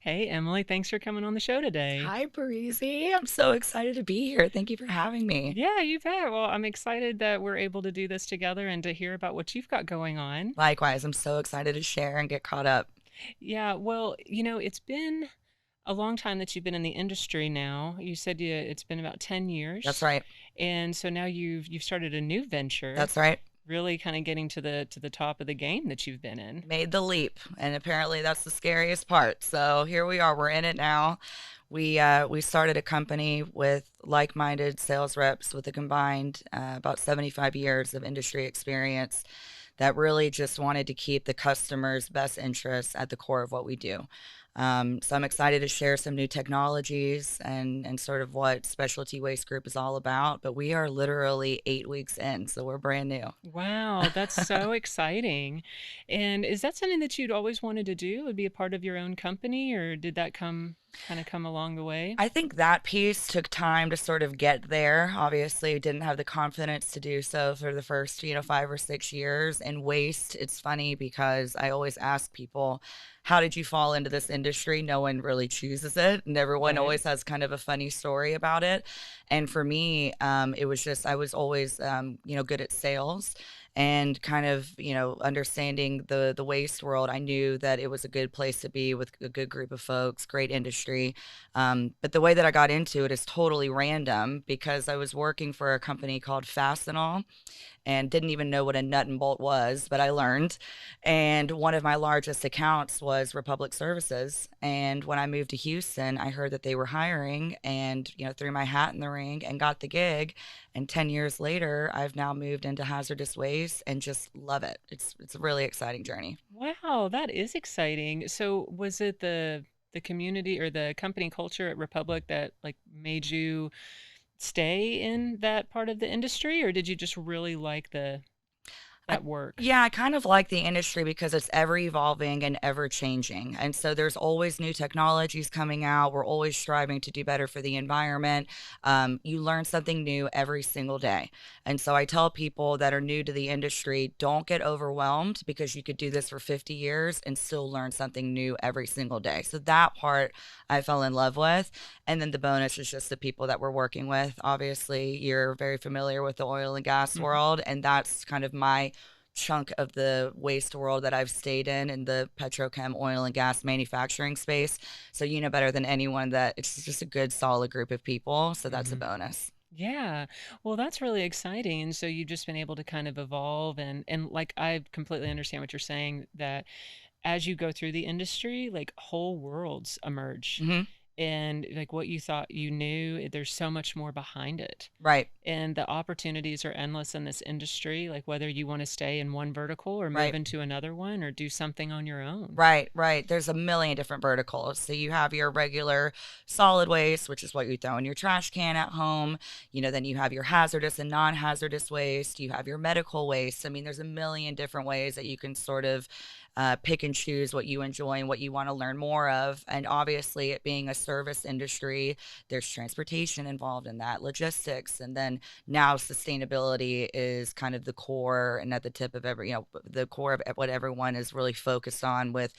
Hey, Emily, thanks for coming on the show today. Hi, Breezy. I'm so excited to be here. Thank you for having me. Yeah, you bet. Well, I'm excited that we're able to do this together and to hear about what you've got going on. Likewise, I'm so excited to share and get caught up. Yeah, well, it's been a long time that you've been in the industry now. You said it's been about 10 That's years. right. And so now you've started a new venture, That's right. really kind of getting to the top of the game that you've been in. Made the leap, and apparently that's the scariest part. So here we are. We're in it now. We started a company with like-minded sales reps with a combined about 75 years of industry experience that really just wanted to keep the customer's best interests at the core of what we do. So I'm excited to share some new technologies and sort of what Specialty Waste Group is all about. But we are literally 8 weeks in, so we're brand new. Wow, that's so exciting. And is that something that you'd always wanted to do? Would be a part of your own company, or did that come along the way? I think that piece took time to sort of get there. Obviously, didn't have the confidence to do so for the first, 5 or 6 years. And waste, it's funny because I always ask people, how did you fall into this industry? No one really chooses it, and everyone Right. always has kind of a funny story about it. And for me, it was just I was always, good at sales and kind of understanding the waste world. I knew that it was a good place to be with a good group of folks, great industry. But the way that I got into it is totally random because I was working for a company called Fastenal and didn't even know what a nut and bolt was, but I learned. And one of my largest accounts was Republic Services. And when I moved to Houston, I heard that they were hiring and, threw my hat in the ring and got the gig. And 10 years later, I've now moved into hazardous waste and just love it. It's a really exciting journey. Wow, that is exciting. So was it the community or the company culture at Republic that like made you stay in that part of the industry, or did you just really like the I, that work? yeah, I kind of like the industry because it's ever evolving and ever changing. And so there's always new technologies coming out. We're always striving to do better for the environment. You learn something new every single day. And so I tell people that are new to the industry, don't get overwhelmed because you could do this for 50 years and still learn something new every single day. So that part I fell in love with. And then the bonus is just the people that we're working with. Obviously, you're very familiar with the oil and gas Mhm. world, and that's kind of my chunk of the waste world that I've stayed in the petrochem oil and gas manufacturing space. So you know better than anyone that it's just a good solid group of people. So that's a Mhm. bonus. Yeah. Well, that's really exciting. And so you've just been able to kind of evolve and like I completely understand what you're saying that as you go through the industry, like whole worlds emerge. Hmm. And like what you thought you knew, there's so much more behind it. Right. And the opportunities are endless in this industry, like whether you want to stay in one vertical or move Right. into another one or do something on your own. Right, right. There's a million different verticals. So you have your regular solid waste, which is what you throw in your trash can at home. Then you have your hazardous and non-hazardous waste. You have your medical waste. I mean, there's a million different ways that you can sort of pick and choose what you enjoy and what you want to learn more of. And obviously, it being a service industry, there's transportation involved in that, logistics, and then now sustainability is kind of the core and at the tip of the core of what everyone is really focused on with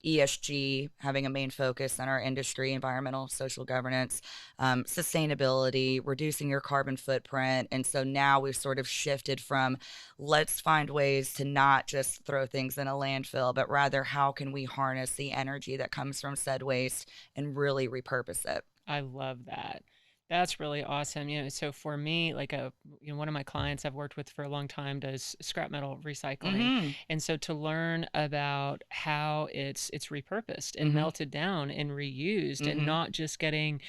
ESG having a main focus on our industry, environmental, social governance, sustainability, reducing your carbon footprint. And so now we've sort of shifted from let's find ways to not just throw things in a landfill, but rather how can we harness the energy that comes from said waste and really repurpose it. I love that. That's really awesome. So for me, like one of my clients I've worked with for a long time does scrap metal recycling. Mm-hmm. And so to learn about how it's repurposed and Mm-hmm. melted down and reused and Mm-hmm. not just getting,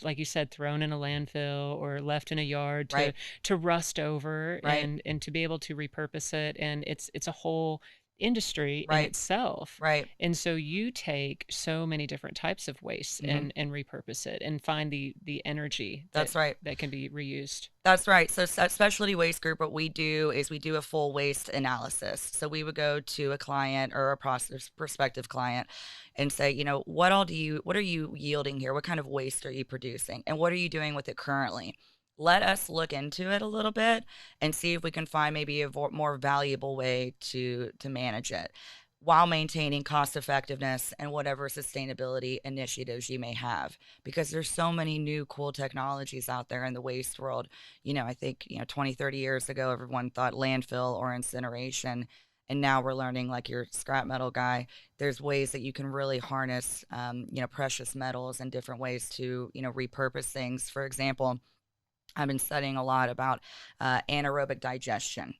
like you said, thrown in a landfill or left in a yard Right. to rust over Right. and to be able to repurpose it. And it's a whole industry in Right. itself. Right. And so you take so many different types of waste Mm-hmm. and repurpose it and find the energy That's right. that can be reused. That's right. So at Specialty Waste Group, what we do is we do a full waste analysis. So we would go to a client or a prospective client and say, what are you yielding here? What kind of waste are you producing? And what are you doing with it currently? Let us look into it a little bit and see if we can find maybe a more valuable way to manage it. while maintaining cost effectiveness and whatever sustainability initiatives you may have, because there's so many new cool technologies out there in the waste world. I think 20, 30 years ago everyone thought landfill or incineration, and now we're learning, like your scrap metal guy, there's ways that you can really harness precious metals and different ways to repurpose things. For example, I've been studying a lot about anaerobic digestion,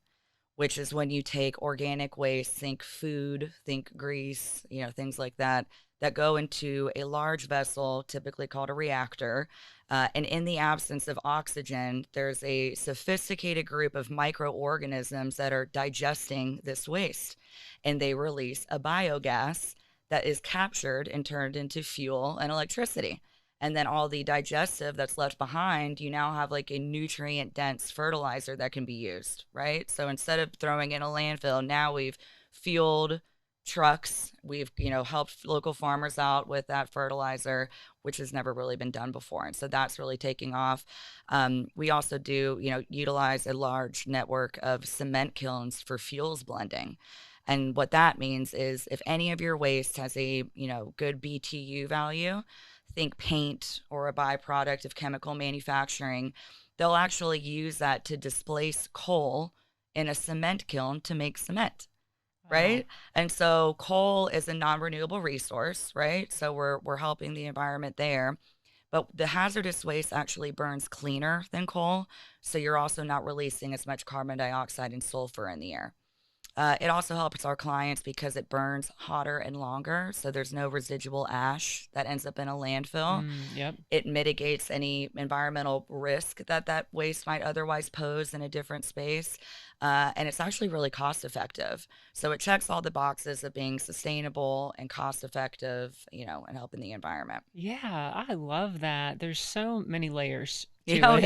which is when you take organic waste, think food, think grease, things like that, that go into a large vessel, typically called a reactor. And in the absence of oxygen, there's a sophisticated group of microorganisms that are digesting this waste. And they release a biogas that is captured and turned into fuel and electricity. And then all the digestive that's left behind, you now have like a nutrient dense fertilizer that can be used, right? So instead of throwing in a landfill, now we've fueled trucks, we've helped local farmers out with that fertilizer, which has never really been done before. And so that's really taking off. We also do utilize a large network of cement kilns for fuels blending. And what that means is, if any of your waste has a good BTU value, think paint or a byproduct of chemical manufacturing, they'll actually use that to displace coal in a cement kiln to make cement, Wow. right? And so coal is a non-renewable resource, right? So we're helping the environment there. But the hazardous waste actually burns cleaner than coal, so you're also not releasing as much carbon dioxide and sulfur in the air. It also helps our clients because it burns hotter and longer, so there's no residual ash that ends up in a landfill. Yep. It mitigates any environmental risk that that waste might otherwise pose in a different space. And it's actually really cost effective. So it checks all the boxes of being sustainable and cost effective, and helping the environment. Yeah, I love that. There's so many layers Yeah, to oh, it,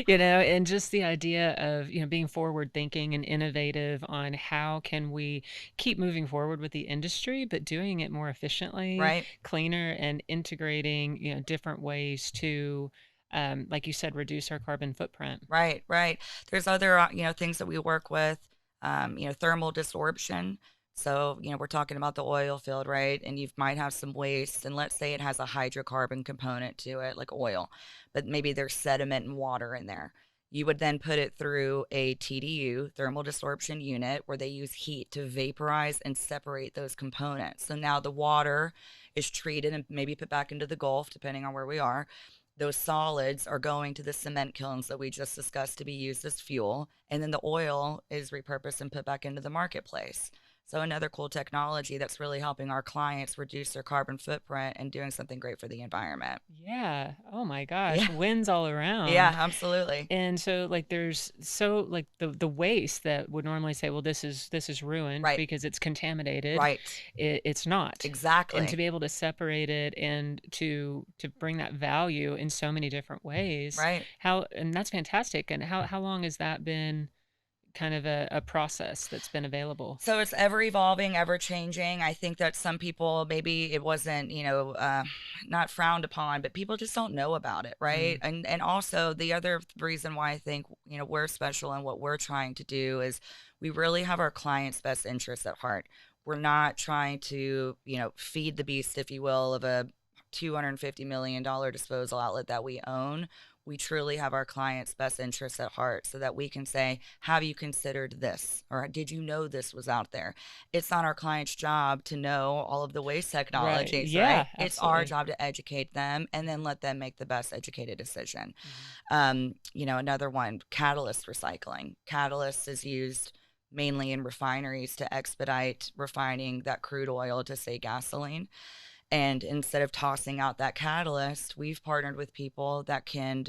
yeah. and just the idea of, being forward thinking and innovative on how can we keep moving forward with the industry, but doing it more efficiently, Right, cleaner, and integrating, different ways to, like you said, reduce our carbon footprint. right, right. There's other, things that we work with, thermal desorption. So, we're talking about the oil field, right? And you might have some waste, and let's say it has a hydrocarbon component to it, like oil, but maybe there's sediment and water in there. You would then put it through a TDU, thermal desorption unit, where they use heat to vaporize and separate those components. So now the water is treated and maybe put back into the Gulf, depending on where we are. Those solids are going to the cement kilns that we just discussed to be used as fuel. And then the oil is repurposed and put back into the marketplace. So, another cool technology that's really helping our clients reduce their carbon footprint and doing something great for the environment. Yeah. Oh my gosh, Yeah. wins all Yeah, around. absolutely. And so like there's so like the waste that would normally say, well, this is ruined Right. because it's contaminated. Right. It's not. And to Exactly. be able to separate it and to bring that value in so many different ways, Right. and that's fantastic. And how long has that been kind of a process that's been available? So it's ever evolving, ever changing. I think that some people, maybe it wasn't, not frowned upon, but people just don't know about it, right? Mm, And also the other reason why I think we're special and what we're trying to do is we really have our clients' best interests at heart. We're not trying to feed the beast, if you will, of a $250 million disposal outlet that we own. We truly have our clients' best interests at heart, so that we can say, have you considered this? Or did you know this was out there? It's not our client's job to know all of the waste right. technologies, right? Yeah, It's our absolutely. job to educate them and then let them make the best educated decision. Mhm. Another one, catalyst recycling. Catalyst is used mainly in refineries to expedite refining that crude oil to, say, gasoline. And instead of tossing out that catalyst, we've partnered with people that can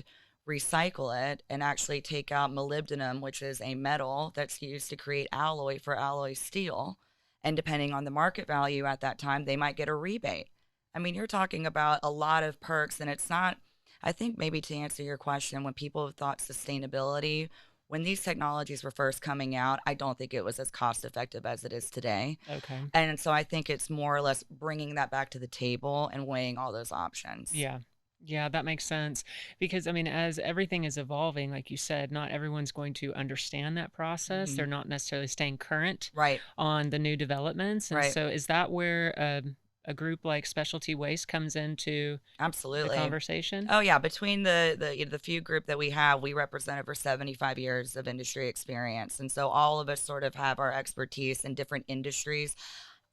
recycle it and actually take out molybdenum, which is a metal that's used to create alloy for alloy steel. And depending on the market value at that time, they might get a rebate. I mean, you're talking about a lot of perks, and it's not, I think maybe to answer your question, when people thought sustainability, when these technologies were first coming out, I don't think it was as cost effective as it is today. Okay. And so I think it's more or less bringing that back to the table and weighing all those options. Yeah. Yeah, that makes sense because I mean, as everything is evolving, like you said, not everyone's going to understand that process. They're Hmm. not necessarily staying current Right, on the new developments. And right. so, is that where a group like Specialty Waste comes into the Absolutely. conversation? Oh yeah, between the few group that we have, we represent over 75 years of industry experience. And so all of us sort of have our expertise in different industries.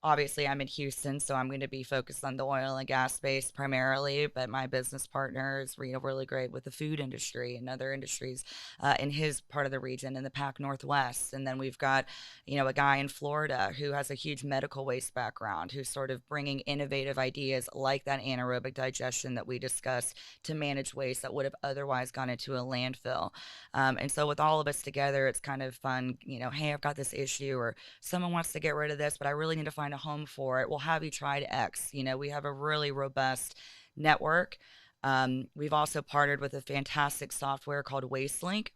Obviously, I'm in Houston, so I'm going to be focused on the oil and gas space primarily. But my business partner is, really great with the food industry and other industries in his part of the region in the Pac Northwest. And then we've got, a guy in Florida who has a huge medical waste background, who's sort of bringing innovative ideas like that anaerobic digestion that we discussed to manage waste that would have otherwise gone into a landfill. And so with all of us together, it's kind of fun. Hey, I've got this issue, or someone wants to get rid of this, but I really need to find a home for it. We'll have you tried X. We have a really robust network. We've also partnered with a fantastic software called WasteLink.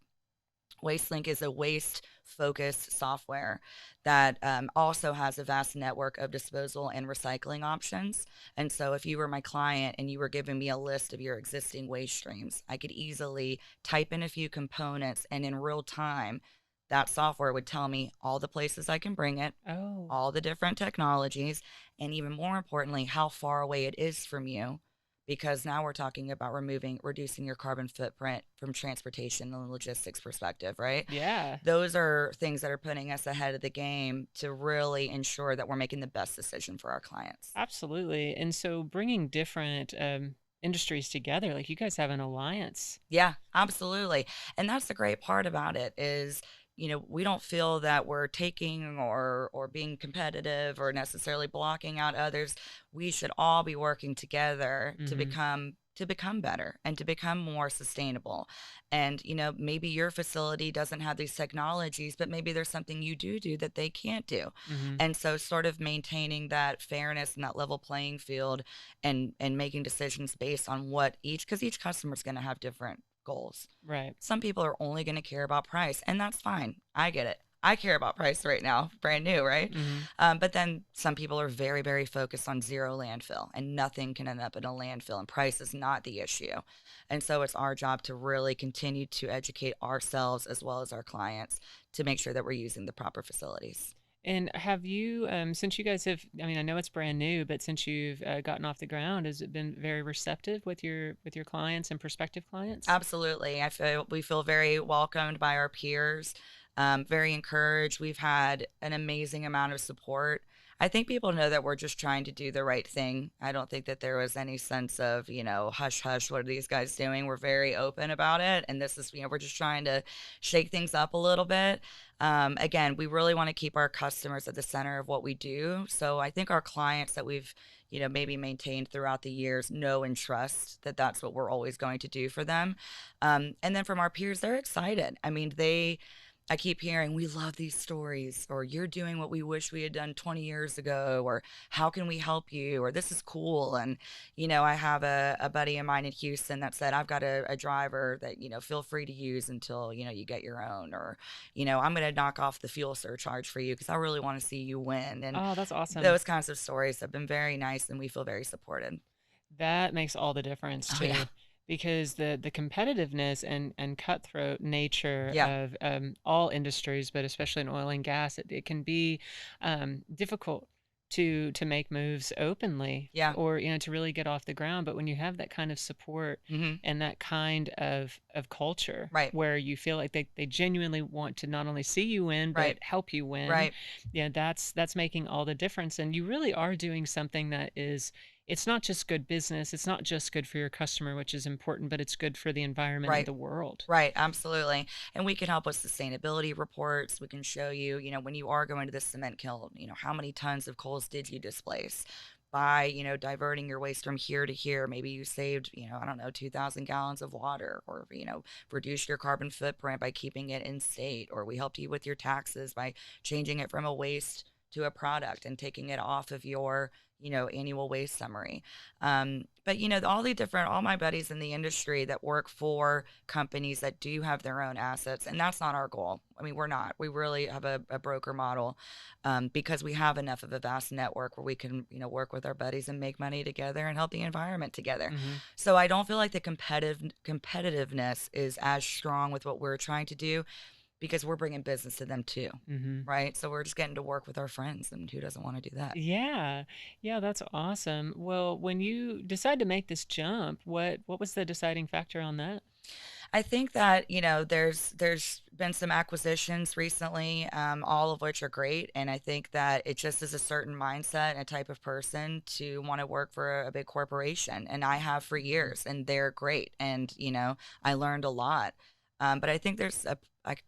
WasteLink is a waste focused software that also has a vast network of disposal and recycling options. And so, if you were my client and you were giving me a list of your existing waste streams, I could easily type in a few components, and in real time, that software would tell me all the places I can bring it, Oh, all the different technologies, and even more importantly, how far away it is from you. Because now we're talking about reducing your carbon footprint from transportation and logistics perspective, right? yeah, Those are things that are putting us ahead of the game to really ensure that we're making the best decision for our clients. absolutely. And so, bringing different industries together, like you guys have an alliance. Yeah, absolutely. And that's the great part about it is, we don't feel that we're taking or being competitive or necessarily blocking out others. We should all be working together Hmm. to become better and to become more sustainable. And, maybe your facility doesn't have these technologies, but maybe there's something you do that they can't do. Hmm. And so sort of maintaining that fairness and that level playing field and making decisions based on what each because each customer is going to have different goals. Right. Some people are only going to care about price, and that's fine. I get it. I care about price right now, brand new, right? Hmm. But then some people are very, very focused on zero landfill, and nothing can end up in a landfill, and price is not the issue. And so it's our job to really continue to educate ourselves as well as our clients to make sure that we're using the proper facilities. And have you, since you guys have, I mean, I know it's brand new, but since you've gotten off the ground, has it been very receptive with your clients and prospective clients? Absolutely. I feel we feel very welcomed by our peers, very encouraged. We've had an amazing amount of support. I think people know that we're just trying to do the right thing. I don't think that there was any sense of, hush, hush, what are these guys doing? We're very open about it. And this is, we're just trying to shake things up a little bit. Again, we really want to keep our customers at the center of what we do. So I think our clients that we've maybe maintained throughout the years know and trust that that's what we're always going to do for them. And then from our peers, they're excited. I mean, I keep hearing, we love these stories, or you're doing what we wish we had done 20 years ago, or how can we help you, or this is cool. And, I have a buddy of mine in Houston that said, I've got a driver that, feel free to use until, you get your own, or, I'm going to knock off the fuel surcharge for you because I really want to see you win. And Oh, that's awesome. those kinds of stories have been very nice, and we feel very supported. That makes all the difference Oh, yeah. too, because the competitiveness and cutthroat nature Yeah. of all industries, but especially in oil and gas, it can be difficult to make moves openly Yeah. or to really get off the ground. But when you have that kind of support Hmm. and that kind of culture Right. where you feel like they genuinely want to not only see you win but Right. help you win, Right. yeah, that's making all the difference. And you really are doing something that is, it's not just good business, it's not just good for your customer, which is important, but it's good for the environment and Right. the world. Right, absolutely. And we can help with sustainability reports. We can show you, when you are going to the cement kiln, how many tons of coals did you displace? By, diverting your waste from here to here, maybe you saved, I don't know, 2,000 gallons of water, or, reduced your carbon footprint by keeping it in state, or we helped you with your taxes by changing it from a waste to a product and taking it off of your, annual waste summary. But all my buddies in the industry that work for companies that do have their own assets, and that's not our goal. I mean, we're not. We really have a broker model, because we have enough of a vast network where we can, work with our buddies and make money together and help the environment together. Mm-hmm. So I don't feel like the competitiveness is as strong with what we're trying to do because we're bringing business to them too, Mm-hmm. right? So we're just getting to work with our friends, and who doesn't want to do that? Yeah. Yeah, that's awesome. Well, when you decide to make this jump, what was the deciding factor on that? I think that there's been some acquisitions recently, all of which are great, and I think that it just is a certain mindset and a type of person to want to work for a big corporation, and I have for Mhm. years, and they're great, and I learned a lot. But I think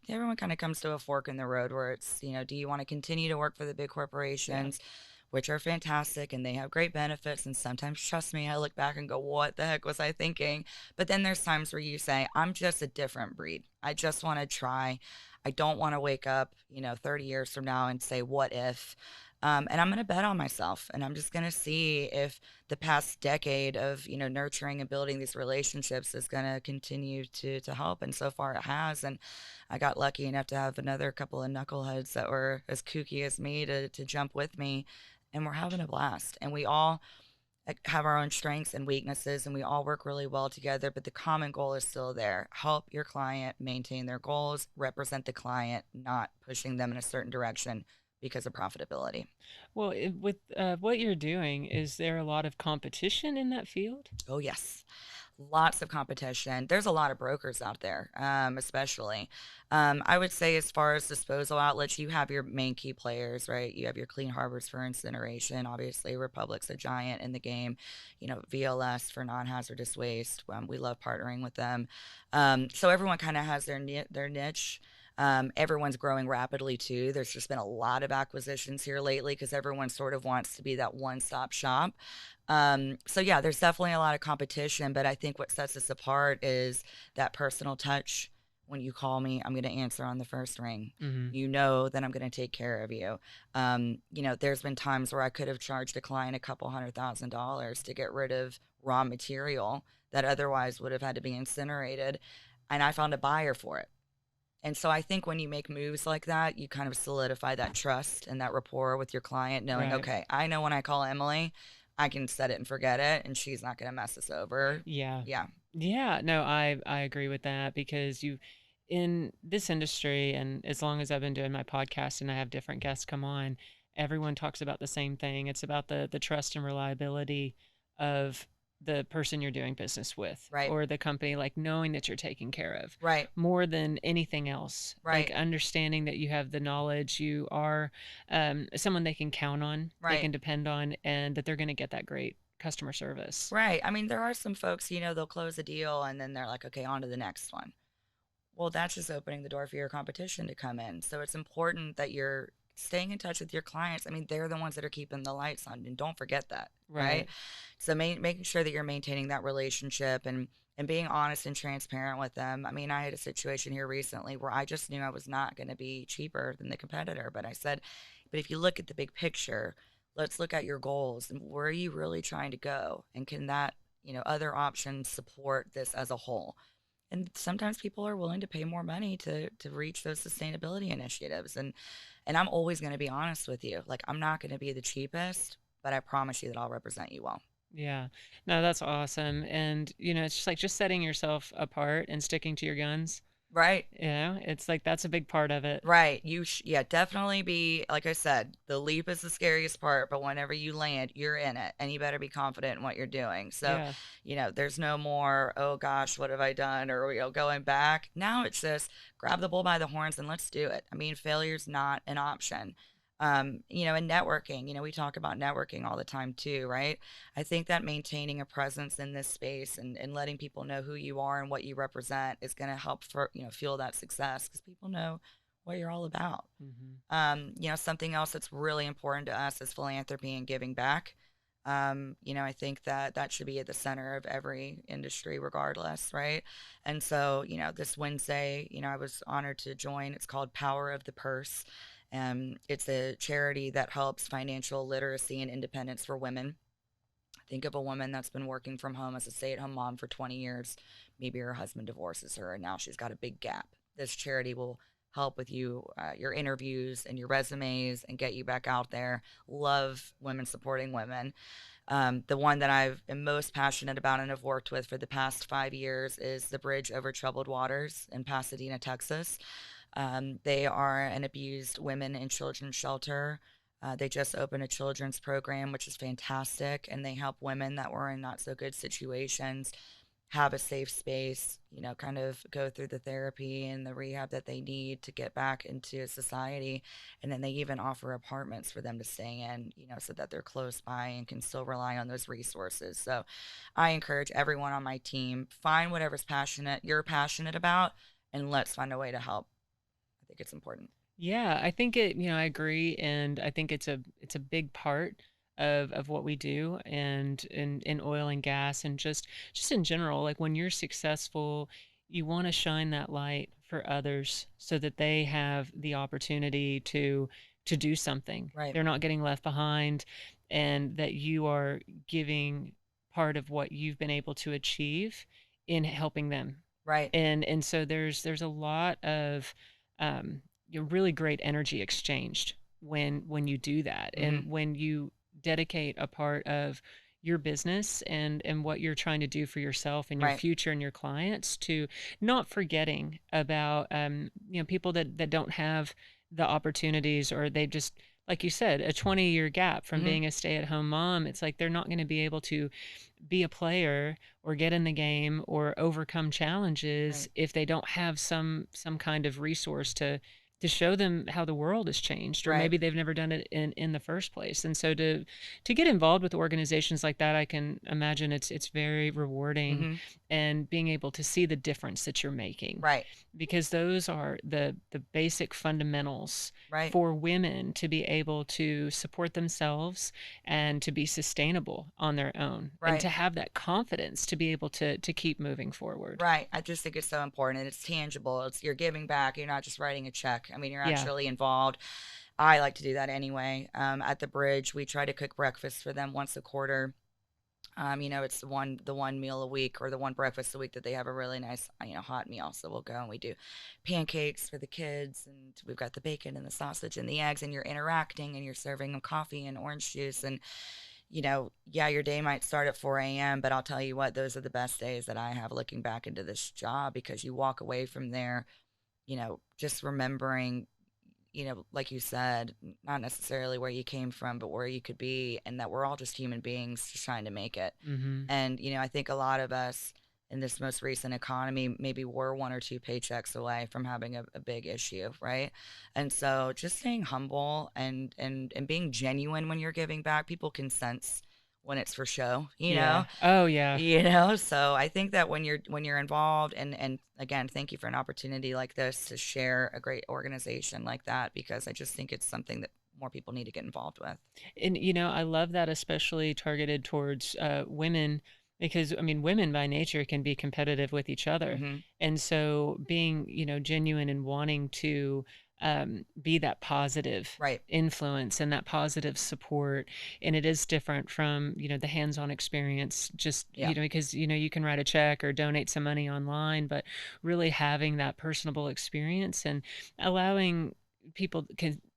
everyone kind of comes to a fork in the road where it's, do you want to continue to work for the big Yeah. corporations, which are fantastic and they have great benefits. And sometimes, trust me, I look back and go, what the heck was I thinking? But then there's times where you say, I'm just a different breed. I just want to try. I don't want to wake up, 30 years from now and say, what if? And I'm going to bet on myself, and I'm just going to see if the past decade of, nurturing and building these relationships is going to continue to help. And so far it has. And I got lucky enough to have another couple of knuckleheads that were as kooky as me to jump with me, and we're having a blast. And we all have our own strengths and weaknesses, and we all work really well together. But the common goal is still there: help your client maintain their goals, represent the client, not pushing them in a certain direction because of profitability. Well, with what you're doing, is there a lot of competition in that field? Oh, yes. Lots of competition. There's a lot of brokers out there, especially. I would say, as far as disposal outlets, you have your main key players, right? You have your Clean Harbors for incineration. Obviously, Republic's a giant in the game. VLS for non-hazardous waste. We love partnering with them. So everyone kind of has their niche. Everyone's growing rapidly too. There's just been a lot of acquisitions here lately because everyone sort of wants to be that one-stop shop. So yeah, there's definitely a lot of competition, but I think what sets us apart is that personal touch. When you call me, I'm going to answer on the first ring. Mm-hmm. You know that I'm going to take care of you. There's been times where I could have charged a client a couple $100,000 to get rid of raw material that otherwise would have had to be incinerated, and I found a buyer for it. And so I think when you make moves like that, you kind of solidify that trust and that rapport with your client, knowing, Right. okay, I know when I call Emily, I can set it and forget it, and she's not going to mess us over. Yeah. Yeah. Yeah, no, I agree with that because you in this industry, and as long as I've been doing my podcast and I have different guests come on, everyone talks about the same thing. It's about the trust and reliability of the person you're doing business with Right. or the company, like knowing that you're taken care of Right. more than anything else. Like Right. understanding that you have the knowledge, you are someone they can count on, they Right. can depend on, and that they're going to get that great customer service. Right. I mean, there are some folks, they'll close a deal and then they're like, okay, on to the next one. Well, that's just opening the door for your competition to come in. So it's important that you're staying in touch with your clients. I mean, they're the ones that are keeping the lights on, and don't forget that, right? Right. So making sure that you're maintaining that relationship and being honest and transparent with them. I mean, I had a situation here recently where I just knew I was not going to be cheaper than the competitor, but I said, but if you look at the big picture, let's look at your goals and where are you really trying to go, and can that other options support this as a whole? And sometimes people are willing to pay more money to reach those sustainability initiatives, and I'm always going to be honest with you. Like, I'm not going to be the cheapest, but I promise you that I'll represent you well. Yeah. No, that's awesome. And, it's just like just setting yourself apart and sticking to your guns. Right. It's like that's a big part of it. Right. Yeah, definitely be, like I said, the leap is the scariest part, but whenever you land, you're in it, and you better be confident in what you're doing. So, Yeah. there's no more, oh gosh, what have I done? Or, going back. Now it's just grab the bull by the horns and let's do it. I mean, failure's not an option. And networking, we talk about networking all the time too, right? I think that maintaining a presence in this space and letting people know who you are and what you represent is going to help for, fuel that success because people know what you're all about. Hmm. Something else that's really important to us is philanthropy and giving back. I think that that should be at the center of every industry, regardless, right? And so, this Wednesday, I was honored to join. It's called Power of the Purse, It's a charity that helps financial literacy and independence for women. Think of a woman that's been working from home as a stay at home mom for 20 years. Maybe her husband divorces her and now she's got a big gap. This charity will help with your interviews and your resumes and get you back out there. Love women supporting women. The one that am most passionate about and have worked with for the past 5 years is the Bridge Over Troubled Waters in Pasadena, Texas. They are an abused women and children's shelter. They just opened a children's program, which is fantastic, and they help women that were in not so good situations have a safe space, kind of go through the therapy and the rehab that they need to get back into society. And then they even offer apartments for them to stay in, so that they're close by and can still rely on those resources. So I encourage everyone on my team, find whatever's passionate you're passionate about, and let's find a way to help. I think it's important. Yeah, I think I agree, and I think it's a big part of what we do, and in oil and gas, and just in general, like when you're successful, you want to shine that light for others so that they have the opportunity to do something. Right. They're not getting left behind, and that you are giving part of what you've been able to achieve in helping them. Right. And so there's a lot of um really great energy exchanged when you do that, Mm-hmm. and when you dedicate a part of your business and what you're trying to do for yourself and your Right. future and your clients, to not forgetting about people that don't have the opportunities, or they just, like you said, a 20-year gap from Mm-hmm. being a stay-at-home mom. It's like they're not going to be able to be a player or get in the game or overcome challenges Right. if they don't have some kind of resource to show them how the world has changed, or Right. maybe they've never done it in the first place. And so to get involved with organizations like that, I can imagine it's very rewarding, Mm-hmm. and being able to see the difference that you're making, Right. because those are the basic fundamentals Right. for women to be able to support themselves and to be sustainable on their own, and Right. to have that confidence to be able to keep moving forward. Right. I just think it's so important. It's tangible. It's you're giving back. You're not just writing a check. I mean, you're Yeah. actually involved. I like to do that anyway. At the bridge, we try to cook breakfast for them once a quarter. It's the one meal a week, or the one breakfast a week that they have a really nice, hot meal. So we'll go and we do pancakes for the kids, and we've got the bacon and the sausage and the eggs, and you're interacting and you're serving them coffee and orange juice. And yeah, your day might start at 4 a.m., but I'll tell you what, those are the best days that I have looking back into this job, because you walk away from there, just remembering, like you said, not necessarily where you came from, but where you could be, and that we're all just human beings just trying to make it. Hmm. And, I think a lot of us in this most recent economy maybe we're one or two paychecks away from having a big issue, right? And so just staying humble and being genuine when you're giving back, people can sense when it's for show, Yeah. Oh, yeah. so I think that when you're involved, and again, thank you for an opportunity like this to share a great organization like that, because I just think it's something that more people need to get involved with. And I love that, especially targeted towards women, because I mean, women by nature can be competitive with each other, Hmm. and so being genuine and wanting to be that positive Right. influence and that positive support. And it is different from the hands-on experience, just Yeah. because you can write a check or donate some money online, but really having that personable experience and allowing people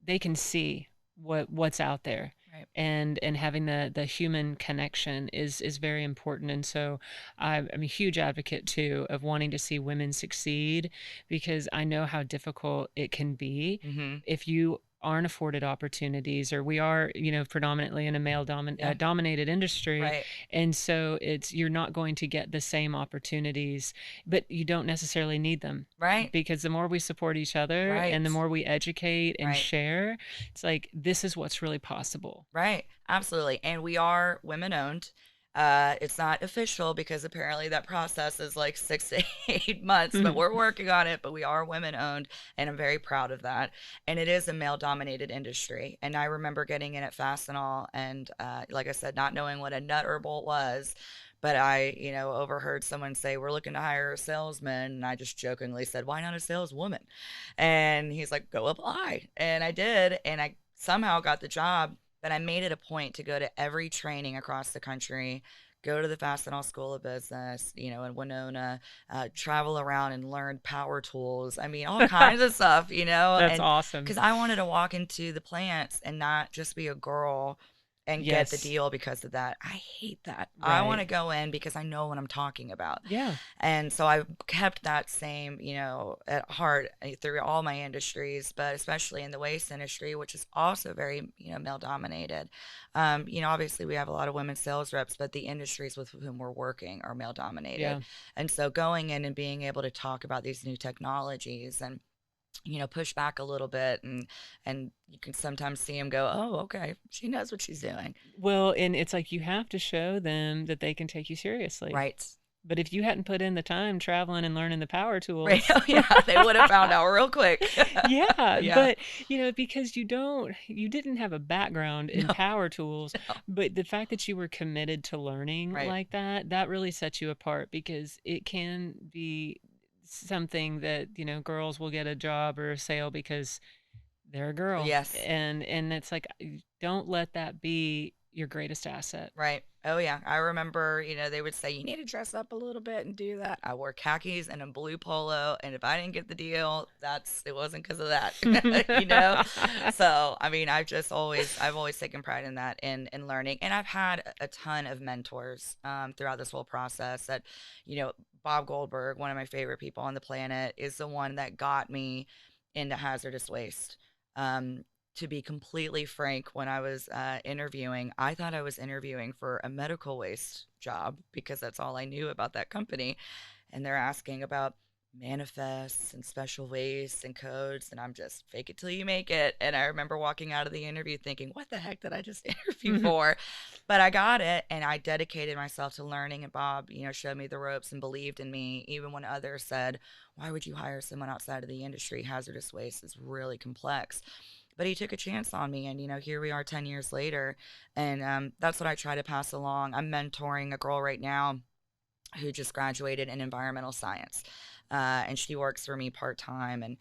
they can see what's out there, Right. and having the human connection is very important. And so I'm a huge advocate too of wanting to see women succeed, because I know how difficult it can be Hmm. if you aren't afforded opportunities, or we are predominantly in a male Yeah. dominated industry. Right. And so you're not going to get the same opportunities, but you don't necessarily need them, Right. because the more we support each other Right. and the more we educate and Right. share, it's like this is what's really possible. Right. Absolutely. And we are women owned. It's not official because apparently that process is like 6 to 8 months, but we're working on it. But we are women owned, and I'm very proud of that. And it is a male dominated industry. And I remember getting in at Fastenal and, like I said, not knowing what a nut or bolt was, But I, overheard someone say, we're looking to hire a salesman. And I just jokingly said, why not a saleswoman? And he's like, go apply. And I did. And I somehow got the job. But I made it a point to go to every training across the country, go to the Fastenal School of Business, in Winona, travel around and learn power tools. I mean, all kinds of stuff, That's and awesome. because I wanted to walk into the plants and not just be a girl and get the Yes. deal because of that. I hate that. I want Right. to go in because I know what I'm talking about. Yeah. And so I've kept that same, at heart through all my industries, but especially in the waste industry, which is also very, male dominated. Obviously we have a lot of women sales reps, but the industries with whom we're working are male dominated. Yeah. And so going in and being able to talk about these new technologies and push back a little bit, and you can sometimes see him go, oh, okay, she knows what she's doing. Well, and it's like you have to show them that they can take you seriously. Right. But if you hadn't put in the time traveling and learning the power Right. tools, Oh, yeah, they would have found out real quick. yeah, Yeah. but because you didn't have a background in No, power tools, no. but the fact that you were committed to learning Right. like that, that really sets you apart because it can be something that, girls will get a job or a sale because they're a girl. Yes. And it's like don't let that be your greatest asset. Right. Oh, yeah. I remember, they would say, you need to dress up a little bit and do that. I wore khakis and a blue polo. And if I didn't get the deal, it wasn't because of that, you know? So, I mean, I've always taken pride in that, in learning. And I've had a ton of mentors throughout this whole process that, Bob Goldberg, one of my favorite people on the planet, is the one that got me into hazardous waste. Um, to be completely frank, when I was interviewing, I thought I was interviewing for a medical waste job because that's all I knew about that company. And they're asking about manifests and special waste and codes. And I'm just fake it till you make it. And I remember walking out of the interview thinking, what the heck did I just interview for? But I got it, and I dedicated myself to learning. And Bob, showed me the ropes and believed in me, even when others said, why would you hire someone outside of the industry? Hazardous waste is really complex, but he took a chance on me, and here we are 10 years later. And that's what I try to pass along. I'm mentoring a girl right now who just graduated in environmental science, and she works for me part-time. And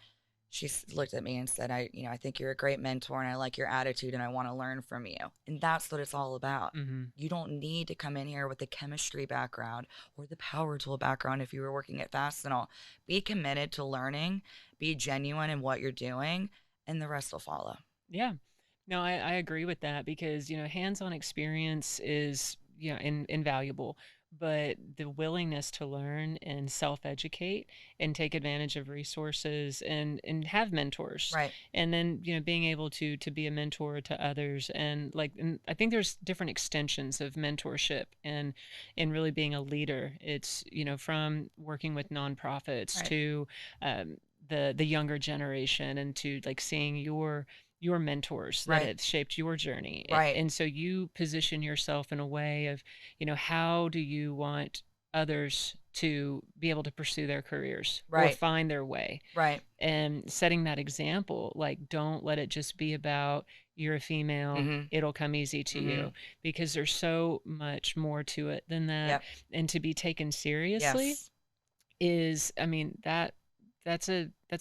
looked at me and said, I think you're a great mentor, and I like your attitude, and I want to learn from you. And that's what it's all about. Hmm. You don't need to come in here with the chemistry background or the power tool background if you were working at Fastenal. Be committed to learning, be genuine in what you're doing, and the rest will follow. Yeah. No, I agree with that because, hands-on experience is, invaluable, but the willingness to learn and self-educate and take advantage of resources and have mentors. Right. And then, being able to be a mentor to others and I think there's different extensions of mentorship and really being a leader. It's, from working with nonprofits Right. to the younger generation and to like seeing your mentors that Right. have shaped your journey. Right. And so you position yourself in a way of, how do you want others to be able to pursue their careers or Right. find their way Right. and setting that example, like don't let it just be about you're a female, Mhm. it'll come easy to you Mhm. because there's so much more to it than that. Yep. And to be taken seriously Yes. is, I mean, that's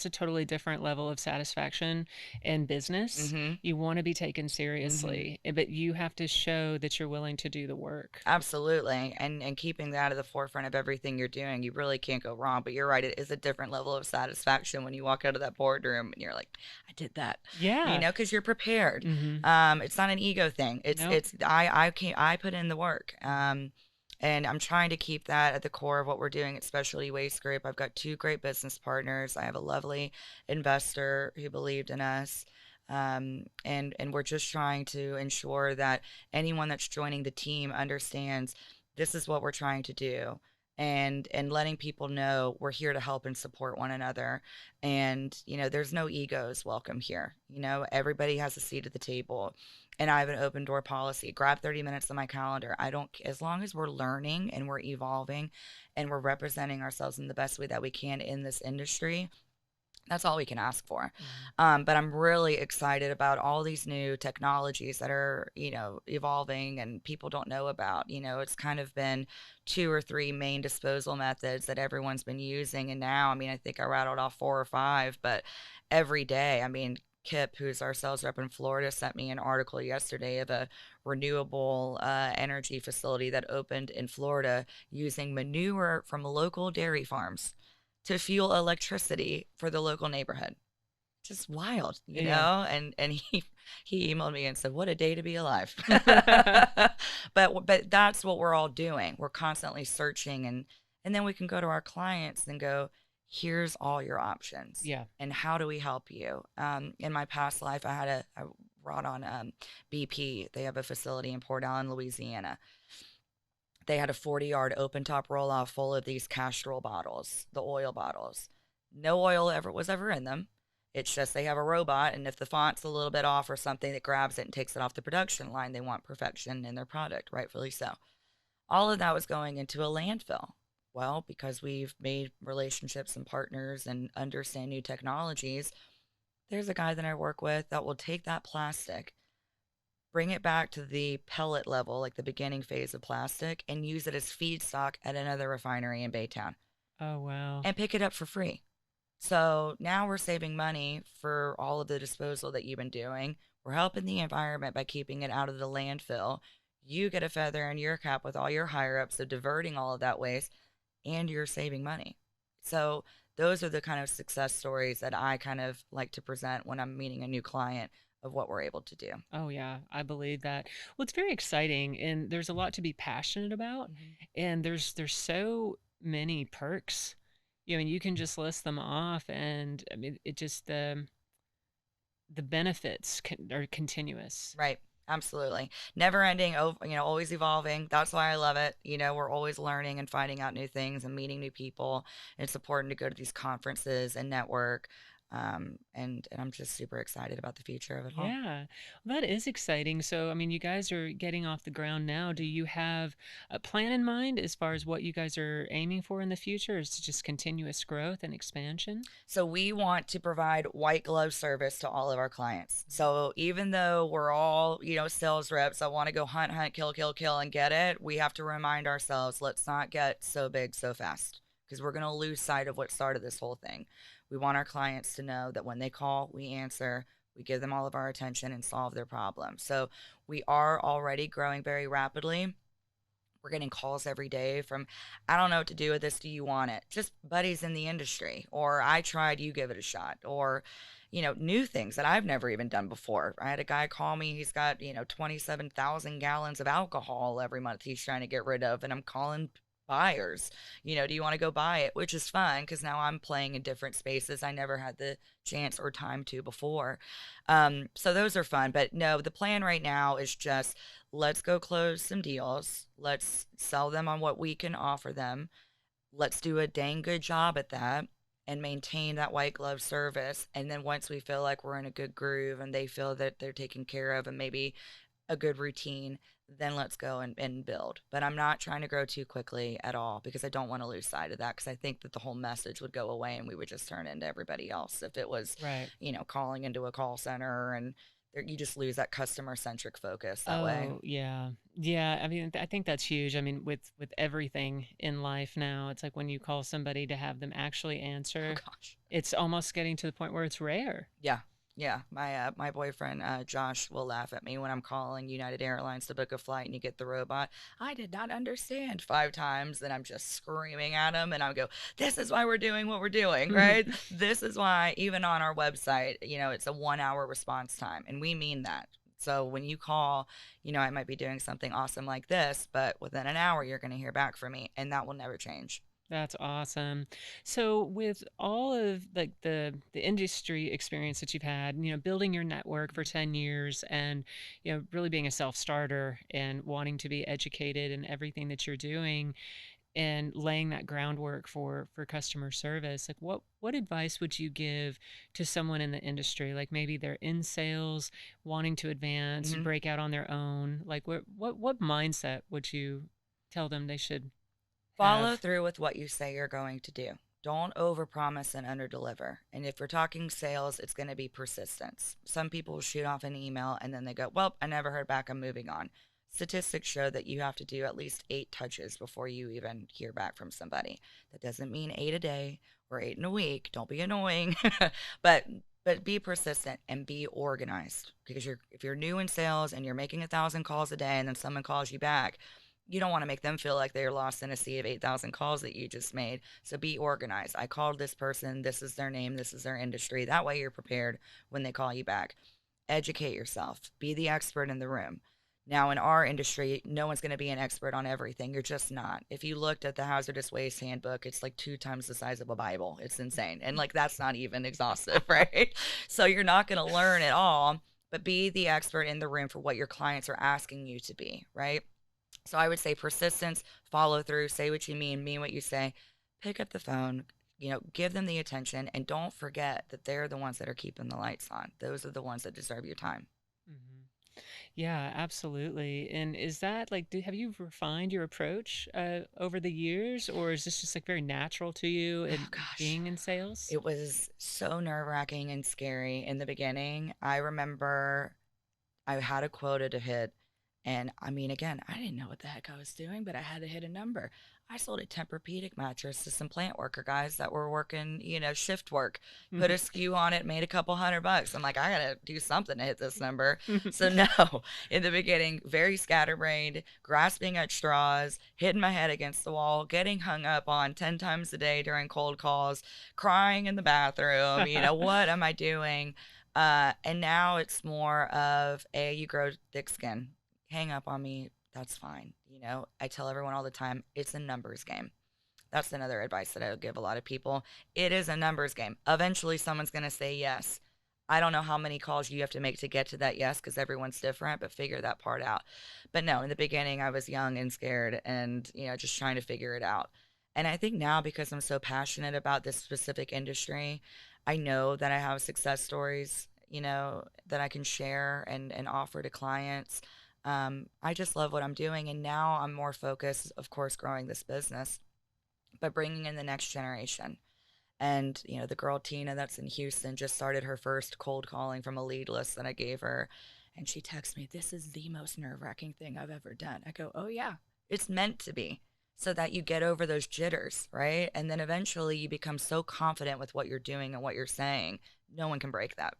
a totally different level of satisfaction in business. Mhm. You want to be taken Mhm. seriously, but you have to show that you're willing to do the work. Absolutely. And keeping that at the forefront of everything you're doing, you really can't go wrong. But you're right, it is a different level of satisfaction when you walk out of that boardroom and you're like, I did that. Yeah. Because you're prepared. Mhm. It's not an ego thing. Nope. I put in the work. And I'm trying to keep that at the core of what we're doing at Specialty Waste Group. I've got two great business partners. I have a lovely investor who believed in us. And we're just trying to ensure that anyone that's joining the team understands this is what we're trying to do, and letting people know we're here to help and support one another. And there's no egos welcome here. Everybody has a seat at the table, and I have an open door policy. Grab 30 minutes on my calendar. I don't, as long as we're learning and we're evolving and we're representing ourselves in the best way that we can in this industry, That's all we can ask for. Mhm. But I'm really excited about all these new technologies that are, evolving and people don't know about. It's kind of been two or three main disposal methods that everyone's been using. And now, I mean, I think I rattled off four or five, but every day, I mean, Kip, who's our sales rep in Florida, sent me an article yesterday of a renewable energy facility that opened in Florida using manure from local dairy farms to fuel electricity for the local neighborhood. Just wild, Yeah. and he emailed me and said, "What a day to be alive." But that's what we're all doing. We're constantly searching, and then we can go to our clients and go, "Here's all your options, Yeah. and how do we help you?" In my past life, I brought on BP. They have a facility in Port Allen, Louisiana. They had a 40-yard open top roll off full of these Castrol bottles, the oil bottles. No oil ever was ever in them. It's just they have a robot, and if the font's a little bit off or something, that grabs it and takes it off the production line. They want perfection in their product, rightfully so. All of that was going into a landfill. Well, because we've made relationships and partners and understand new technologies, there's a guy that I work with that will take that plastic, bring it back to the pellet level, like the beginning phase of plastic, and use it as feedstock at another refinery in Baytown Oh, wow. and pick it up for free. So now we're saving money for all of the disposal that you've been doing. We're helping the environment by keeping it out of the landfill. You get a feather in your cap with all your higher ups of diverting all of that waste, and you're saving money. So those are the kind of success stories that I kind of like to present when I'm meeting a new client of what we're able to do. Oh, yeah, I believe that. Well, it's very exciting, and there's a lot to be passionate about, Mm-hmm. and there's so many perks. I mean, you can just list them off, and I mean, it just the benefits are continuous. Right. Absolutely. Never ending, always evolving. That's why I love it. We're always learning and finding out new things and meeting new people. It's important to go to these conferences and network. And I'm just super excited about the future of it all. Yeah, well, that is exciting. So, I mean, you guys are getting off the ground now. Do you have a plan in mind as far as what you guys are aiming for in the future? Is it just continuous growth and expansion? So we want to provide white glove service to all of our clients. So even though we're all, sales reps, I want to go hunt, hunt, kill, kill, kill and get it, we have to remind ourselves, let's not get so big so fast because we're going to lose sight of what started this whole thing. We want our clients to know that when they call, we answer, we give them all of our attention and solve their problems. So we are already growing very rapidly. We're getting calls every day from, I don't know what to do with this. Do you want it? Just buddies in the industry, or I tried, you give it a shot, or, new things that I've never even done before. I had a guy call me. He's got, 27,000 gallons of alcohol every month he's trying to get rid of. And I'm calling buyers, do you want to go buy it? Which is fun because now I'm playing in different spaces I never had the chance or time to before. So those are fun. But no, the plan right now is just let's go close some deals. Let's sell them on what we can offer them. Let's do a dang good job at that and maintain that white glove service. And then once we feel like we're in a good groove and they feel that they're taken care of and maybe a good routine, then let's go and build. But I'm not trying to grow too quickly at all because I don't want to lose sight of that because I think that the whole message would go away and we would just turn into everybody else if it was, Right. calling into a call center and you just lose that customer centric focus that way. Oh, yeah. Yeah, I mean, I think that's huge. I mean, with everything in life now, it's like when you call somebody to have them actually Oh answer, gosh. it's almost getting to the point where it's rare. Yeah. Yeah, my boyfriend Josh will laugh at me when I'm calling United Airlines to book a flight and you get the robot. I did not understand five times, and I'm just screaming at him, and I go, "This is why we're doing what we're doing, right? This is why even on our website, it's a 1 hour response time, and we mean that. So when you call, I might be doing something awesome like this, but within an hour you're going to hear back from me, and that will never change. That's awesome. So with all of like the industry experience that you've had, building your network for 10 years and really being a self-starter and wanting to be educated in everything that you're doing and laying that groundwork for customer service, like what advice would you give to someone in the industry, like maybe they're in sales, wanting to advance, Hmm. break out on their own, like what mindset would you tell them they should Follow have? through with what you say you're going to do. Don't overpromise and underdeliver. And if we're talking sales, it's going to be persistence. Some people will shoot off an email and then they go, "Well, I never heard back. I'm moving on." Statistics show that you have to do at least 8 touches before you even hear back from somebody. That doesn't mean 8 a day or 8 in a week. Don't be annoying, but be persistent and be organized, because if you're new in sales and you're making 1,000 calls a day and then someone calls you back, you don't want to make them feel like they're lost in a sea of 8,000 calls that you just made. So be organized. I called this person. This is their name. This is their industry. That way you're prepared when they call you back. Educate yourself. Be the expert in the room. Now, in our industry, no one's going to be an expert on everything. You're just not. If you looked at the hazardous waste handbook, it's like 2 times the size of a Bible. It's insane. And like, that's not even exhaustive, right? So you're not going to learn it all, but be the expert in the room for what your clients are asking you to be, right? So I would say persistence, follow through, say what you mean what you say, pick up the phone, give them the attention, and don't forget that they're the ones that are keeping the lights on. Those are the ones that deserve your time. Mhm. Yeah, absolutely. And is that like, have you refined your approach over the years, or is this just like very natural to you Oh and gosh. being in sales? It was so nerve-wracking and scary in the beginning. I remember I had a quota to hit. And I mean, again, I didn't know what the heck I was doing, but I had to hit a number. I sold a Tempur-Pedic mattress to some plant worker guys that were working, shift work, put a SKU on it, made a couple $100. I'm like, I got to do something to hit this number. So, no, in the beginning, very scatterbrained, grasping at straws, hitting my head against the wall, getting hung up on 10 times a day during cold calls, crying in the bathroom. What am I doing? And now it's more of a you grow thick skin. Hang up on me, that's fine. I tell everyone all the time, it's a numbers game. That's another advice that I would give a lot of people. It is a numbers game. Eventually, someone's going to say yes. I don't know how many calls you have to make to get to that yes, because everyone's different, but figure that part out. But no, in the beginning, I was young and scared and, just trying to figure it out. And I think now, because I'm so passionate about this specific industry, I know that I have success stories, that I can share and offer to clients. I just love what I'm doing. And now I'm more focused, of course, growing this business, but bringing in the next generation. And, the girl Tina that's in Houston just started her first cold calling from a lead list that I gave her. And she texts me, "This is the most nerve wracking thing I've ever done." I go, "Oh, yeah, it's meant to be, so that you get over those jitters, right? And then eventually you become so confident with what you're doing and what you're saying. No one can break that."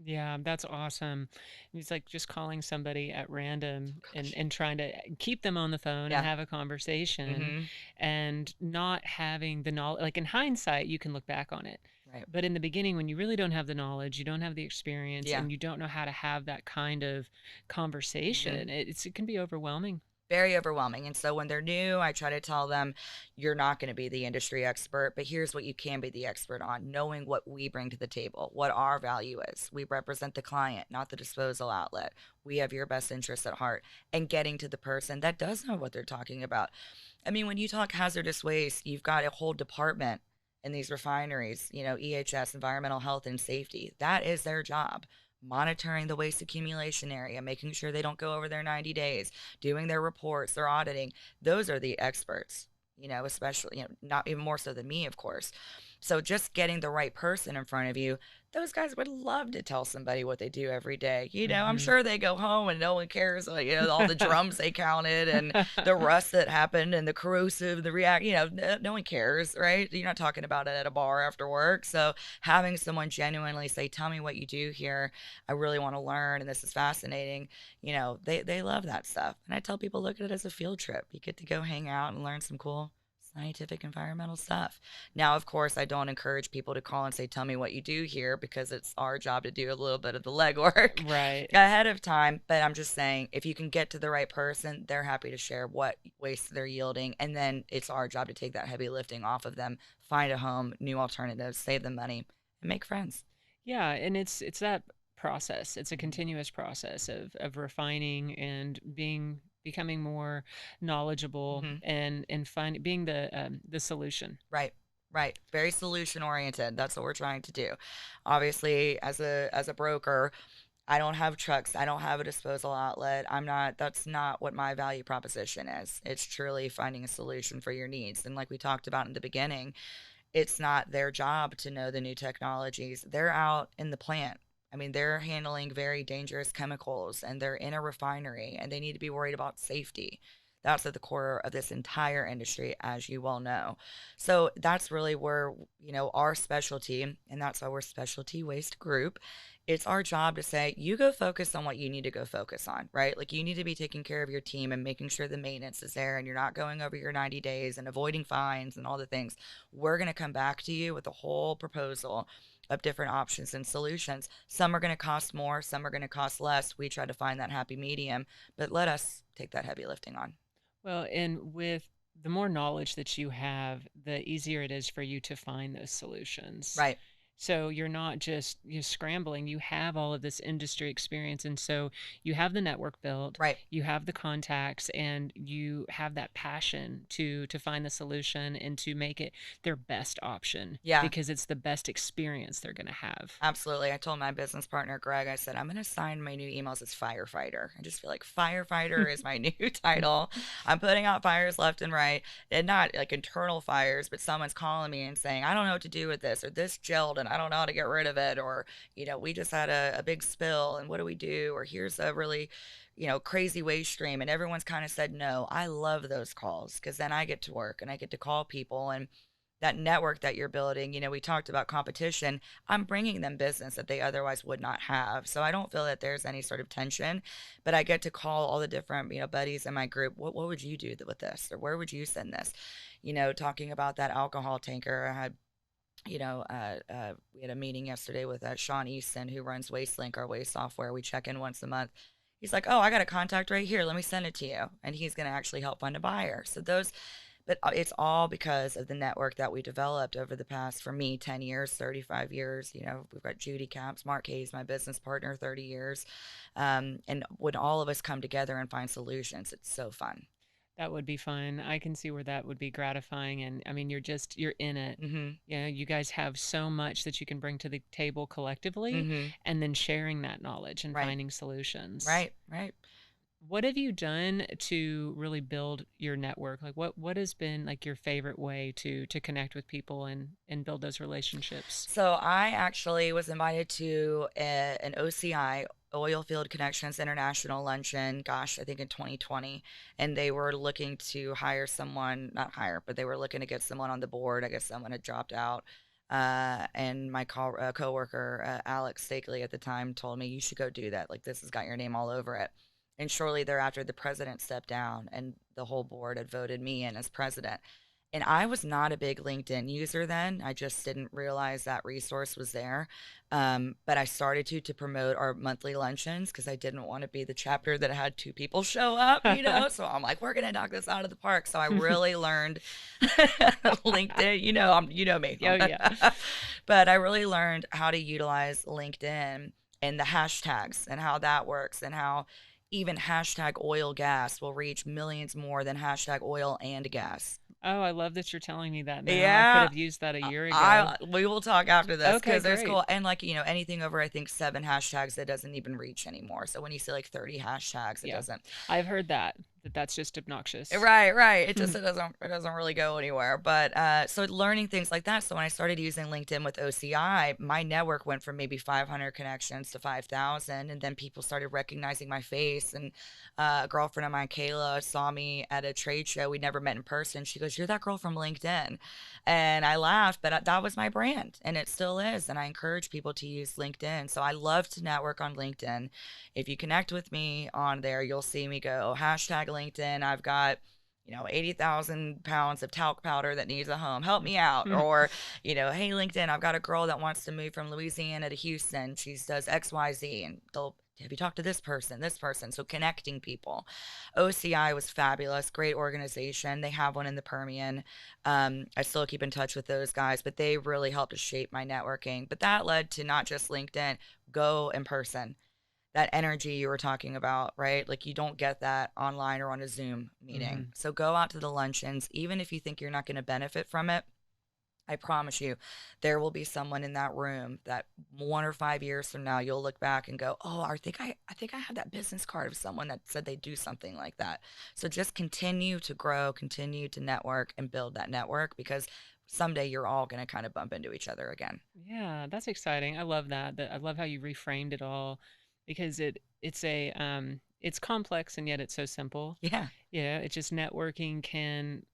Yeah, that's awesome. It's like just calling somebody at random and Gosh. and trying to keep them on the phone and Yeah. have a conversation Mm-hmm. and not having the knowledge. Like in hindsight, you can look back on it. Right. But in the beginning, when you really don't have the knowledge, you don't have the experience, Yeah. and you don't know how to have that kind of Mm-hmm. conversation, it can be overwhelming. Very overwhelming. And so when they're new, I try to tell them, you're not going to be the industry expert, but here's what you can be the expert on: knowing what we bring to the table, what our value is. We represent the client, not the disposal outlet. We have your best interests at heart, and getting to the person that does know what they're talking about. I mean, when you talk hazardous waste, you've got a whole department in these refineries, EHS, environmental health and safety. That is their job. Monitoring the waste accumulation area, making sure they don't go over their 90 days, doing their reports, their auditing. Those are the experts, especially, not even more so than me, of course. So just getting the right person in front of you, those guys would love to tell somebody what they do every day. I'm Hmm. sure they go home and no one cares, like, all the drums they counted and the rust that happened and the corrosive, the react, no one cares, right? You're not talking about it at a bar after work. So having someone genuinely say, "Tell me what you do here. I really want to learn, and this is fascinating." They love that stuff. And I tell people, look at it as a field trip. You get to go hang out and learn some cool scientific environmental stuff. Now, of course, I don't encourage people to call and say, "Tell me what you do here," because it's our job to do a little bit of the legwork Right. ahead of time. But I'm just saying, if you can get to the right person, they're happy to share what waste they're yielding. And then it's our job to take that heavy lifting off of them, find a home, new alternatives, save them money, and make friends. Yeah, and it's that process. It's a Mhm. continuous process of refining and becoming more knowledgeable Mhm. and find being the solution. Right. Right. Very solution oriented. That's what we're trying to do. Obviously, as a broker, I don't have trucks. I don't have a disposal outlet. That's not what my value proposition is. It's truly finding a solution for your needs. And like we talked about in the beginning, it's not their job to know the new technologies. They're out in the plant. I mean, they're handling very dangerous chemicals and they're in a refinery and they need to be worried about safety. That's at the core of this entire industry, as you well know. So that's really where, our specialty, and that's why we're Specialty Waste Group. It's our job to say, you go focus on what you need to go focus on, right? Like you need to be taking care of your team and making sure the maintenance is there and you're not going over your 90 days and avoiding fines and all the things. We're going to come back to you with a whole proposal of different options and solutions. Some are going to cost more, some are going to cost less. We try to find that happy medium, but let us take that heavy lifting on. Well, and with the more knowledge that you have, the easier it is for you to find those solutions. Right, So you're not just scrambling. You have all of this industry experience, and so you have the network built, right. you have the contacts, and you have that passion to find the solution and to make it their best option Yeah, because it's the best experience they're going to have. absolutely. I told my business partner, Greg, I said, I'm going to sign my new emails as firefighter. I just feel like firefighter is my new title. I'm putting out fires left and right, and not like internal fires, but someone's calling me and saying, I don't know what to do with this, or this gelled and I don't know how to get rid of it, or, we just had a big spill and what do we do? Or here's a really, crazy waste stream. And everyone's kind of said no. I love those calls because then I get to work and I get to call people and that network that you're building, we talked about competition. I'm bringing them business that they otherwise would not have. So I don't feel that there's any sort of tension, but I get to call all the different, buddies in my group. What would you do with this? Or where would you send this? Talking about that alcohol tanker. I had, we had a meeting yesterday with Sean Easton, who runs WasteLink, our waste software. We check in once a month. He's like, oh, I got a contact right here. Let me send it to you. And he's going to actually help find a buyer. So but it's all because of the network that we developed over the past, for me, 10 years, 35 years. We've got Judy Caps, Mark Hayes, my business partner, 30 years. And when all of us come together and find solutions, it's so fun. That would be fun. I can see where that would be gratifying. And I mean, you're in it. Mm-hmm. You guys have so much that you can bring to the table collectively Mm-hmm. and then sharing that knowledge and Right. finding solutions. Right. Right. What have you done to really build your network? Like what has been like your favorite way to connect with people and build those relationships? So I actually was invited to an OCI, Oil Field Connections International luncheon, gosh, I think in 2020. And they were looking to hire someone, not hire, but they were looking to get someone on the board. I guess someone had dropped out. And my coworker, Alex Stakely at the time, told me, you should go do that. Like, this has got your name all over it. And shortly thereafter, the president stepped down and the whole board had voted me in as president. And I was not a big LinkedIn user then. I just didn't realize that resource was there. But I started to promote our monthly luncheons because I didn't want to be the chapter that had two people show up. So I'm like, we're gonna knock this out of the park. So I really learned LinkedIn. You know me. Oh yeah. But I really learned how to utilize LinkedIn and the hashtags and how that works and how even hashtag oil gas will reach millions more than hashtag oil and gas. Oh, I love that you're telling me that now. I could Yeah, have used that a year ago. I we will talk after this Okay, because there's great. cool and like anything over I think 7 hashtags that doesn't even reach anymore. So when you see like 30 hashtags, it Yeah. doesn't. I've heard that's just obnoxious. Right, right. It doesn't really go anywhere. But so learning things like that. So when I started using LinkedIn with OCI, my network went from maybe 500 connections to 5,000, and then people started recognizing my face. And a girlfriend of mine, Kayla, saw me at a trade show. We never met in person. She goes, "You're that girl from LinkedIn," and I laughed, but that was my brand, and it still is. And I encourage people to use LinkedIn. So I love to network on LinkedIn. If you connect with me on there, you'll see me go hashtag LinkedIn. I've got 80,000 pounds of talc powder that needs a home. Help me out. Or, hey, LinkedIn, I've got a girl that wants to move from Louisiana to Houston. She does XYZ. And they'll, have you talked to this person, this person? So connecting people. OCI was fabulous, great organization. They have one in the Permian. I still keep in touch with those guys, but they really helped to shape my networking. But that led to not just LinkedIn, go in person, that energy you were talking about, right? Like you don't get that online or on a Zoom meeting. Mhm. So go out to the luncheons, even if you think you're not going to benefit from it. I promise you, there will be someone in that room that 1 or 5 years from now, you'll look back and go, "Oh, I think I have that business card of someone that said they do something like that." So just continue to grow, continue to network, and build that network because someday you're all going to kind of bump into each other again. Yeah, that's exciting. I love that. That I love how you reframed it all because it's complex and yet it's so simple. Yeah. Yeah, it's just networking can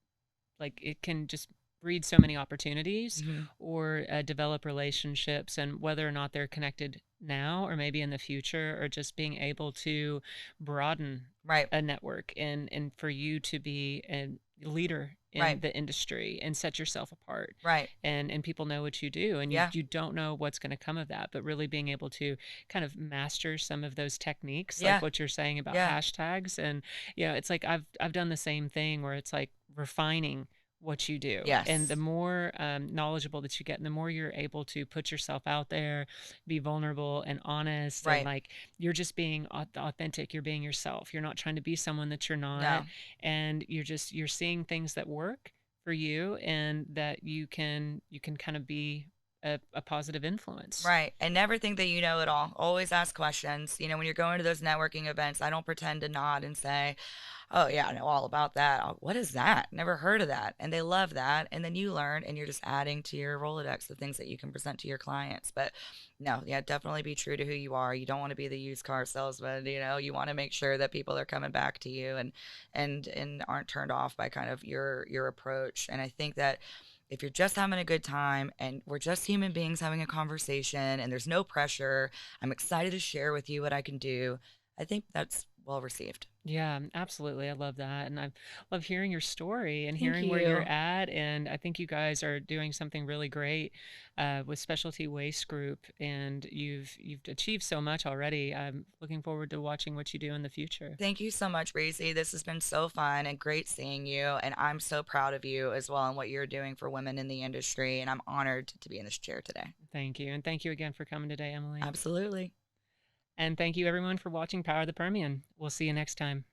like it can just breed so many opportunities Hmm. or develop relationships, and whether or not they're connected now or maybe in the future, or just being able to broaden Right. a network and for you to be a leader in Right. the industry and set yourself apart, Right. and people know what you do, and you Yeah. you don't know what's going to come of that, but really being able to kind of master some of those techniques, like Yeah. what you're saying about Yeah. hashtags. And it's like I've done the same thing where it's like refining what you do, and the Yes. more knowledgeable that you get and the more you're able to put yourself out there, be vulnerable and honest, and Right. like you're just being authentic, you're being yourself, you're not trying to be someone that you're not, No. and you're seeing things that work for you and that you can kind of be a positive influence. Right. And never think that you know it all. Always ask questions. When you're going to those networking events, I don't pretend to nod and say, "Oh, yeah, I know all about that. Oh, what is that? Never heard of that." And they love that. And then you learn and you're just adding to your Rolodex the things that you can present to your clients. But no, yeah, definitely be true to who you are. You don't want to be the used car salesman. You want to make sure that people are coming back to you and aren't turned off by kind of your approach. And I think that if you're just having a good time and we're just human beings having a conversation and there's no pressure, I'm excited to share with you what I can do. I think that's well received. Yeah, absolutely. I love that. And I love hearing your story and Thank hearing where you're you. at. And I think you guys are doing something really great with Specialty Waste Group, and you've achieved so much already. I'm looking forward to watching what you do in the future. Thank you so much, Breezy. This has been so fun and great seeing you. And I'm so proud of you as well and what you're doing for women in the industry. And I'm honored to be in this chair today. Thank you. And thank you again for coming today, Emily. Absolutely. And thank you everyone for watching Power of the Permian. We'll see you next time.